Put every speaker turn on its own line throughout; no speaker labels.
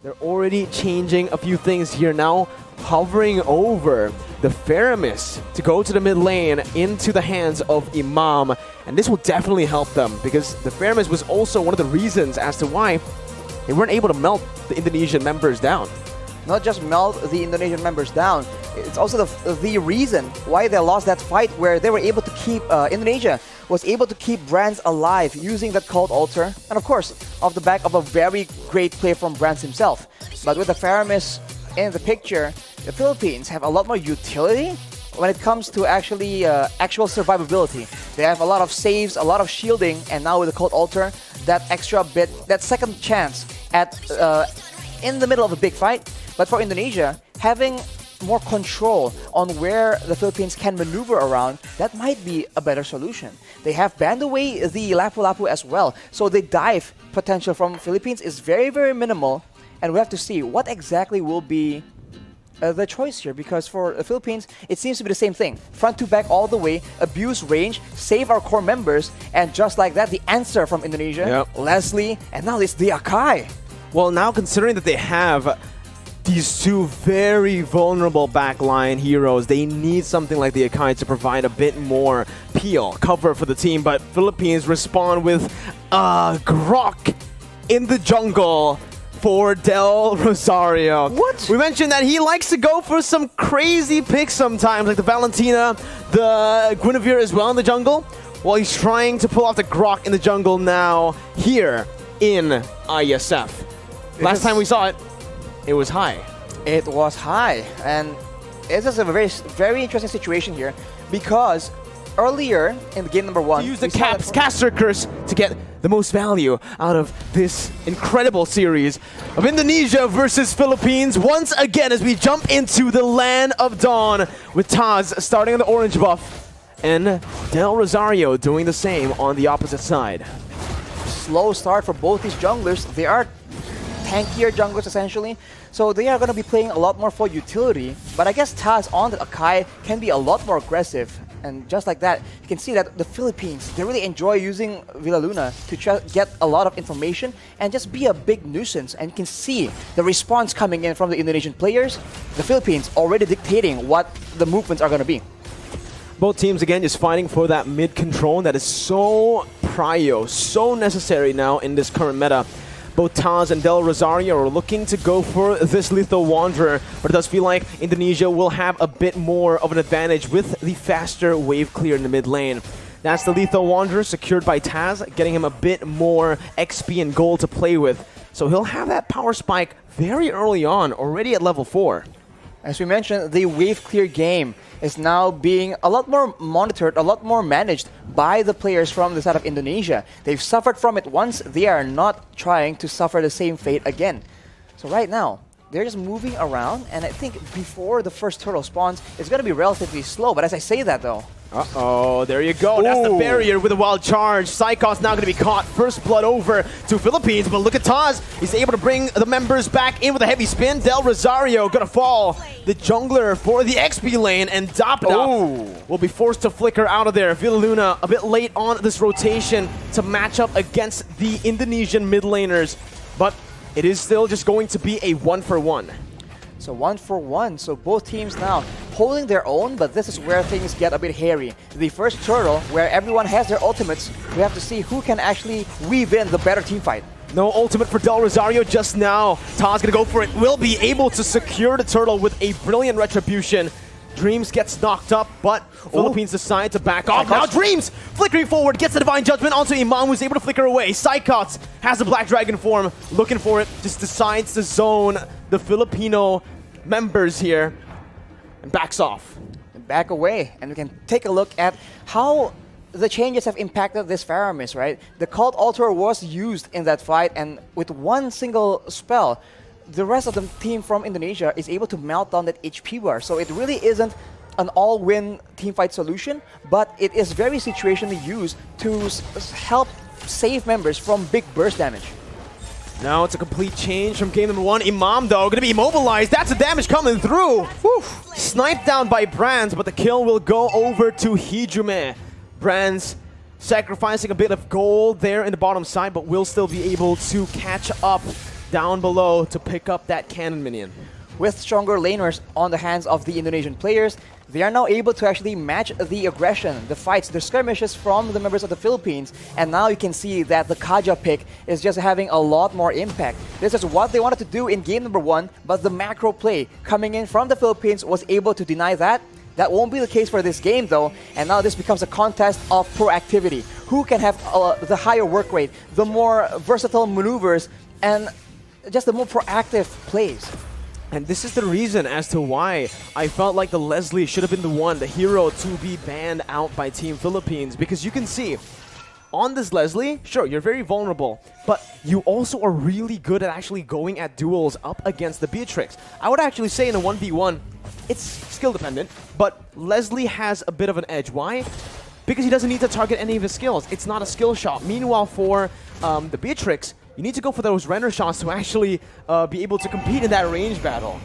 They're already changing a few things here now, hovering over the Faramis to go to the mid lane into the hands of Imam. And this will definitely help them because the Faramis was also one of the reasons as to why they weren't able to melt the Indonesian members down.
Not just melt the Indonesian members down, it's also the reason why they lost that fight where they were able to keep, Indonesia was able to keep Brands alive using that Cult Altar. And of course, off the back of a very great play from Brands himself. But with the Faramis in the picture, the Philippines have a lot more utility when it comes to actual survivability. They have a lot of saves, a lot of shielding, and now with the Cult Altar, that extra bit, that second chance at in the middle of a big fight. But for Indonesia, having more control on where the Philippines can maneuver around, that might be a better solution. They have banned away the Lapu-Lapu as well, so the dive potential from Philippines is very, very minimal, and we have to see what exactly will be the choice here, because for the Philippines, it seems to be the same thing. Front to back all the way, abuse range, save our core members, and just like that, the answer from Indonesia, Leslie, and now it's the Akai.
Well, now considering that they have these two very vulnerable backline heroes, they need something like the Akai to provide a bit more peel, cover for the team, but Philippines respond with Grok in the jungle for Del Rosario.
What?
We mentioned that he likes to go for some crazy picks sometimes, like the Valentina, the Guinevere as well in the jungle. Well, he's trying to pull off the Grok in the jungle now here in Iesf. Last time we saw it, it was high.
It was high, and it's just a very interesting situation here because earlier in the game number 1,
use the caster curse to get the most value out of this incredible series of Indonesia versus Philippines once again as we jump into the land of dawn with Taz starting on the orange buff and Del Rosario doing the same on the opposite side.
Slow start for both these junglers. They are tankier junglers essentially, so they are going to be playing a lot more for utility, but I guess Taz on the Akai can be a lot more aggressive. And just like that, you can see that the Philippines, they really enjoy using Villa Luna to get a lot of information and just be a big nuisance. And you can see the response coming in from the Indonesian players. The Philippines already dictating what the movements are going to be.
Both teams again just fighting for that mid control that is so prio, so necessary now in this current meta. Both Taz and Del Rosario are looking to go for this Lethal Wanderer, but it does feel like Indonesia will have a bit more of an advantage with the faster wave clear in the mid lane. That's the Lethal Wanderer secured by Taz, getting him a bit more XP and gold to play with. So he'll have that power spike very early on, already at level 4.
As we mentioned, the wave clear game is now being a lot more monitored, a lot more managed by the players from the side of Indonesia. They've suffered from it once, they are not trying to suffer the same fate again. So right now, they're just moving around, and I think before the first turtle spawns, it's going to be relatively slow. But as I say that though,
uh-oh, there you go. Ooh. That's the barrier with a wild charge. Psychos now going to be caught. First blood over to Philippines, but look at Taz. He's able to bring the members back in with a heavy spin. Del Rosario going to fall. The jungler for the XP lane, and Dapda will be forced to flicker out of there. Villa Luna a bit late on this rotation to match up against the Indonesian mid laners, but it is still just going to be a 1-for-1.
So 1-for-1, so both teams now holding their own, but this is where things get a bit hairy. The first turtle, where everyone has their ultimates, we have to see who can actually weave in the better team fight.
No ultimate for Del Rosario just now. Taz gonna go for it, will be able to secure the turtle with a brilliant retribution. Dreams gets knocked up, but Philippines decide to back off. Now Dreams flickering forward, gets the Divine Judgment onto Imam, who's able to flicker away. Psychots has the Black Dragon form, looking for it, just decides to zone the Filipino members here and backs off.
Back away, and we can take a look at how the changes have impacted this Faramis, right? The Cult Altar was used in that fight, and with one single spell, the rest of the team from Indonesia is able to melt down that HP bar. So it really isn't an all-win teamfight solution, but it is very situationally used to help save members from big burst damage.
Now it's a complete change from game number 1. Imam, though, going to be immobilized. That's the damage coming through. Whew. Sniped down by Brands, but the kill will go over to Hijume. Brands sacrificing a bit of gold there in the bottom side, but will still be able to catch up down below to pick up that cannon minion.
With stronger laners on the hands of the Indonesian players, they are now able to actually match the aggression, the fights, the skirmishes from the members of the Philippines. And now you can see that the Kaja pick is just having a lot more impact. This is what they wanted to do in game number 1, but the macro play coming in from the Philippines was able to deny that. That won't be the case for this game though, and now this becomes a contest of proactivity. Who can have the higher work rate, the more versatile maneuvers, and just the more proactive plays.
And this is the reason as to why I felt like the Leslie should have been the one, the hero, to be banned out by Team Philippines. Because you can see, on this Leslie, sure, you're very vulnerable, but you also are really good at actually going at duels up against the Beatrix. I would actually say in a 1v1, it's skill dependent, but Leslie has a bit of an edge. Why? Because he doesn't need to target any of his skills. It's not a skill shot. Meanwhile, for the Beatrix, you need to go for those render shots to actually be able to compete in that range battle.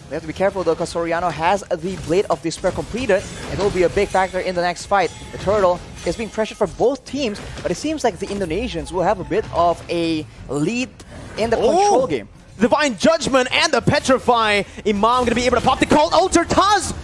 They have to be careful though, because Soriano has the Blade of Despair completed, and it will be a big factor in the next fight. The Turtle is being pressured for both teams, but it seems like the Indonesians will have a bit of a lead in the control game.
Divine Judgment and the Petrify. Imam going to be able to pop the Cold Altar. Taz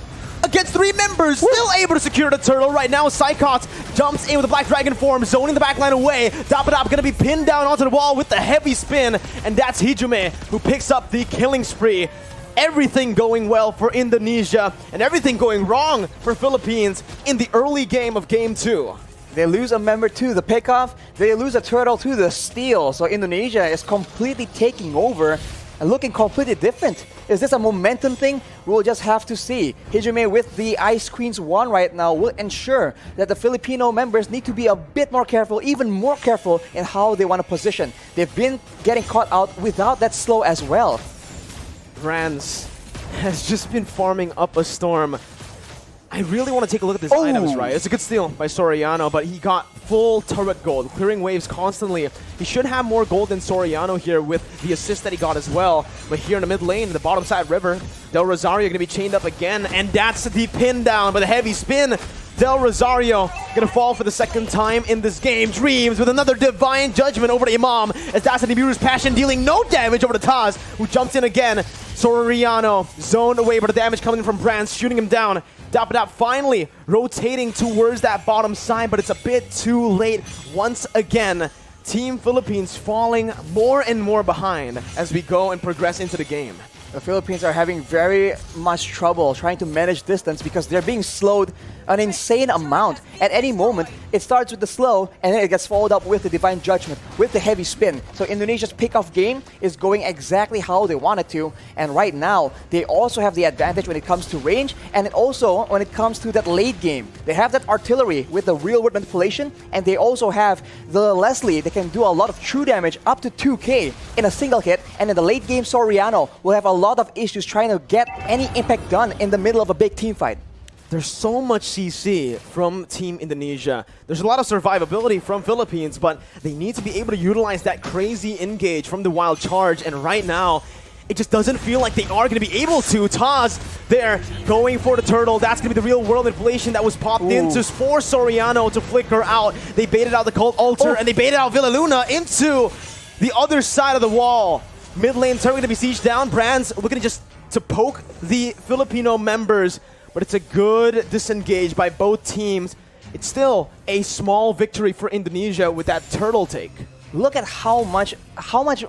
against 3 members, still able to secure the Turtle. Right now, Psychots jumps in with the Black Dragon form, zoning the backline away. Dapadap going to be pinned down onto the wall with the heavy spin, and that's Hijume who picks up the killing spree. Everything going well for Indonesia, and everything going wrong for Philippines in the early game of Game 2.
They lose a member to the pickoff, they lose a Turtle to the steal, so Indonesia is completely taking over and looking completely different. Is this a momentum thing? We'll just have to see. Hijume with the Ice Queen's 1 right now will ensure that the Filipino members need to be a bit more careful, even more careful in how they want to position. They've been getting caught out without that slow as well.
Brands has just been farming up a storm. I really want to take a look at these items, right? It's a good steal by Soriano, but he got full turret gold, clearing waves constantly. He should have more gold than Soriano here with the assist that he got as well. But here in the mid lane, the bottom side river, Del Rosario going to be chained up again, and that's the pin down by the heavy spin. Del Rosario going to fall for the second time in this game. Dreams with another Divine Judgment over to Imam, as that's the Nibiru's Passion dealing no damage over to Taz, who jumps in again. Soriano zoned away, but the damage coming from Brands, shooting him down. Dapadap finally rotating towards that bottom side, but it's a bit too late once again. Team Philippines falling more and more behind as we go and progress into the game.
The Philippines are having very much trouble trying to manage distance because they're being slowed an insane amount. At any moment, it starts with the slow and then it gets followed up with the Divine Judgment, with the heavy spin. So Indonesia's pick-off game is going exactly how they want it to. And right now, they also have the advantage when it comes to range, and also when it comes to that late game. They have that artillery with the real-world manipulation, and they also have the Leslie that can do a lot of true damage up to 2k in a single hit. And in the late game, Soriano will have a lot of issues trying to get any impact done in the middle of a big team fight.
There's so much CC from Team Indonesia. There's a lot of survivability from Philippines, but they need to be able to utilize that crazy engage from the Wild Charge, and right now, it just doesn't feel like they are going to be able to. Taz there going for the Turtle. That's going to be the real world manipulation that was popped into for Soriano to flicker out. They baited out the Cold Altar, and they baited out Villaluna into the other side of the wall. Mid lane turret going to be sieged down. Brands looking to poke the Filipino members, but it's a good disengage by both teams. It's still a small victory for Indonesia with that turtle take.
Look at how much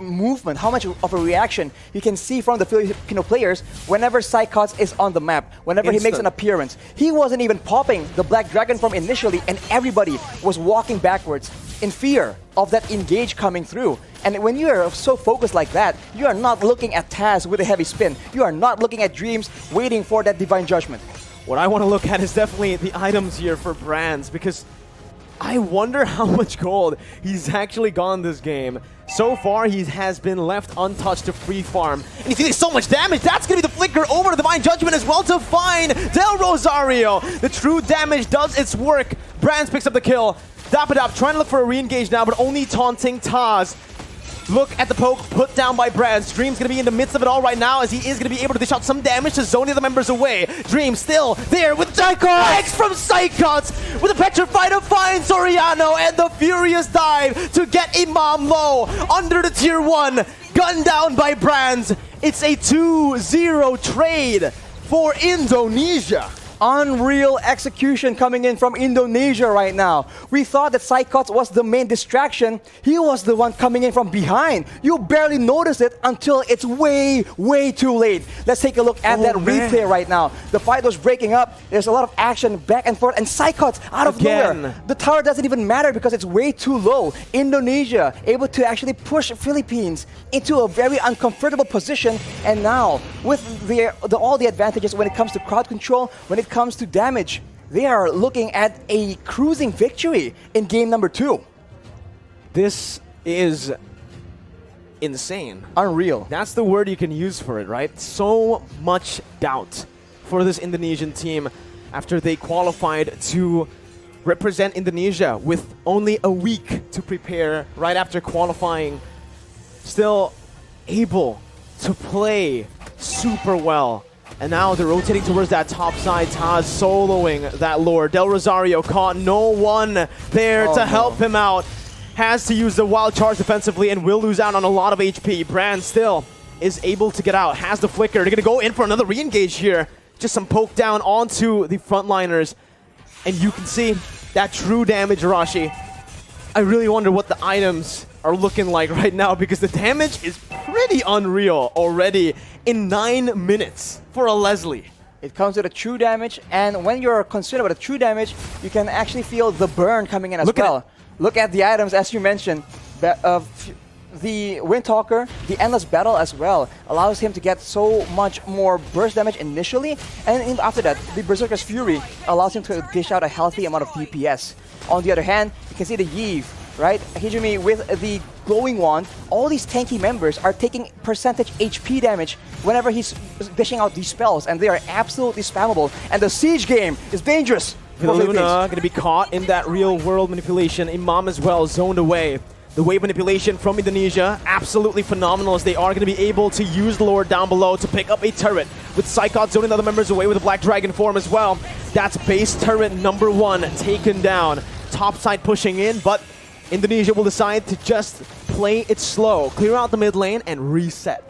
movement, how much of a reaction you can see from the Filipino players whenever Psychots is on the map, whenever he makes an appearance. He wasn't even popping the Black Dragon form initially, and everybody was walking backwards in fear of that engage coming through. And when you are so focused like that, you are not looking at Taz with a heavy spin. You are not looking at Dreams waiting for that Divine Judgment.
What I want to look at is definitely the items here for Brands, because I wonder how much gold he's actually gone this game. So far, he has been left untouched to free farm. And he's dealing so much damage. That's going to be the flicker over to Divine Judgment as well to find Del Rosario. The true damage does its work. Brands picks up the kill. Dapadap trying to look for a re-engage now, but only taunting Taz. Look at the poke put down by Brands. Dream's going to be in the midst of it all right now, as he is going to be able to dish out some damage to zone the other members away. Dream still there with Psychots from Psychots with a Petrify to find Soriano, and the furious dive to get Imam low under the tier 1. gunned down by Brands. It's a 2-0 trade for Indonesia.
Unreal execution coming in from Indonesia right now. We thought that Psychots was the main distraction. He was the one coming in from behind. You barely notice it until it's way, way too late. Let's take a look at that replay right now. The fight was breaking up. There's a lot of action back and forth. And Psychots out of nowhere. The tower doesn't even matter because it's way too low. Indonesia able to actually push Philippines into a very uncomfortable position. And now, with all the advantages when it comes to crowd control, when it comes to damage, they are looking at a cruising victory in game number 2.
This is insane.
Unreal.
That's the word you can use for it, right? So much doubt for this Indonesian team after they qualified to represent Indonesia with only a week to prepare right after qualifying. Still able to play super well. And now they're rotating towards that top side. Taz soloing that lure. Del Rosario caught, no one there to help him out. Has to use the wild charge defensively and will lose out on a lot of HP. Brand still is able to get out, has the flicker. They're going to go in for another re-engage here. Just some poke down onto the frontliners. And you can see that true damage, Rashi. I really wonder what the items are looking like right now because the damage is pretty unreal already in 9 minutes for a Leslie.
It comes with a true damage, and when you're concerned about the true damage, you can actually feel the burn coming in as well. Look at the items, as you mentioned. The Windtalker, the Endless Battle as well, allows him to get so much more burst damage initially, and after that, the Berserker's Fury allows him to dish out a healthy amount of DPS. On the other hand, you can see the Iesf, right? Hijumi with the glowing wand. All these tanky members are taking percentage HP damage whenever he's dishing out these spells, and they are absolutely spammable. And the siege game is dangerous.
Luna going to be caught in that real world manipulation. Imam as well zoned away. The wave manipulation from Indonesia, absolutely phenomenal, as they are going to be able to use the lord down below to pick up a turret. With Psychot zoning other members away with a Black Dragon form as well. That's base turret number 1 taken down. Top side pushing in, but Indonesia will decide to just play it slow, clear out the mid lane, and reset.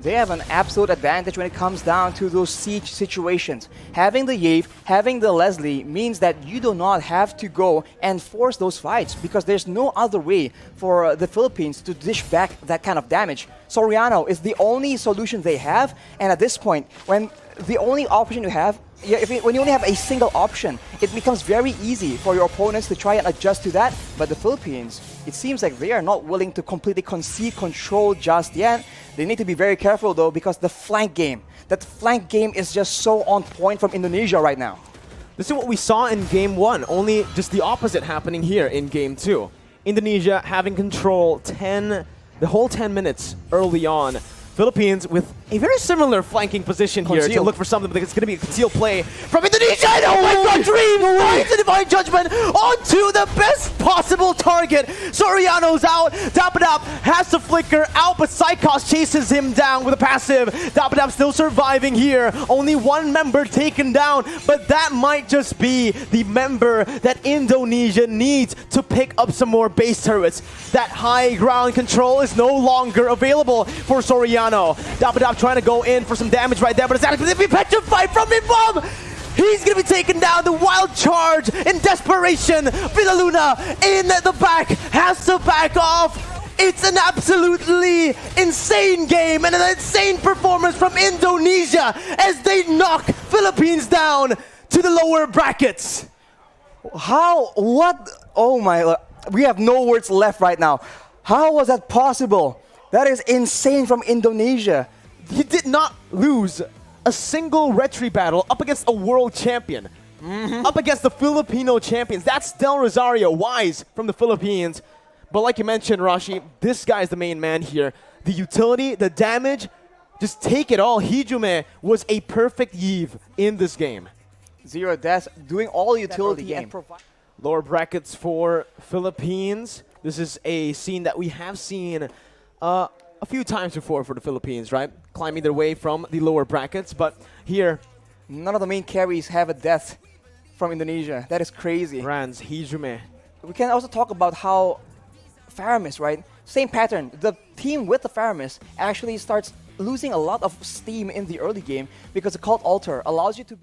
They have an absolute advantage when it comes down to those siege situations. Having the Iesf, having the Leslie means that you do not have to go and force those fights because there's no other way for the Philippines to dish back that kind of damage. Soriano is the only solution they have, and at this point, when the only option you have, when you only have a single option, it becomes very easy for your opponents to try and adjust to that. But the Philippines, it seems like they are not willing to completely concede control just yet. They need to be very careful though, because the flank game, that flank game is just so on point from Indonesia right now.
This is what we saw in game 1, only just the opposite happening here in game 2. Indonesia having control the whole 10 minutes early on. Philippines with a very similar flanking position here to look for something, but it's going to be a concealed play from Indonesia. And oh my god, Dream finds the Divine Judgment onto the best possible target. Soriano's out. Dapadap has to flicker out, but Psychos chases him down with a passive. Dapadap still surviving here. Only one member taken down, but that might just be the member that Indonesia needs to pick up some more base turrets. That high ground control is no longer available for Soriano. Dapadap trying to go in for some damage right there, but it's actually going to be petrified from Imam. He's going to be taken down. The wild charge in desperation. Villaluna in the back has to back off. It's an absolutely insane game and an insane performance from Indonesia as they knock Philippines down to the lower brackets.
Oh my, we have no words left right now. How was that possible? That is insane from Indonesia.
He did not lose a single retry battle up against a world champion. Up against the Filipino champions. That's Del Rosario, Wise from the Philippines. But like you mentioned, Rashi, this guy's the main man here. The utility, the damage, just take it all. Hijume was a perfect Eve in this game.
0 deaths, doing all utility game.
Lower brackets for Philippines. This is a scene that we have seen a few times before for the Philippines, right? Climbing their way from the lower brackets, but here...
None of the main carries have a death from Indonesia. That is crazy.
Rans, Hijume.
We can also talk about how Faramis, right? Same pattern. The team with the Faramis actually starts losing a lot of steam in the early game because the Cult Altar allows you to be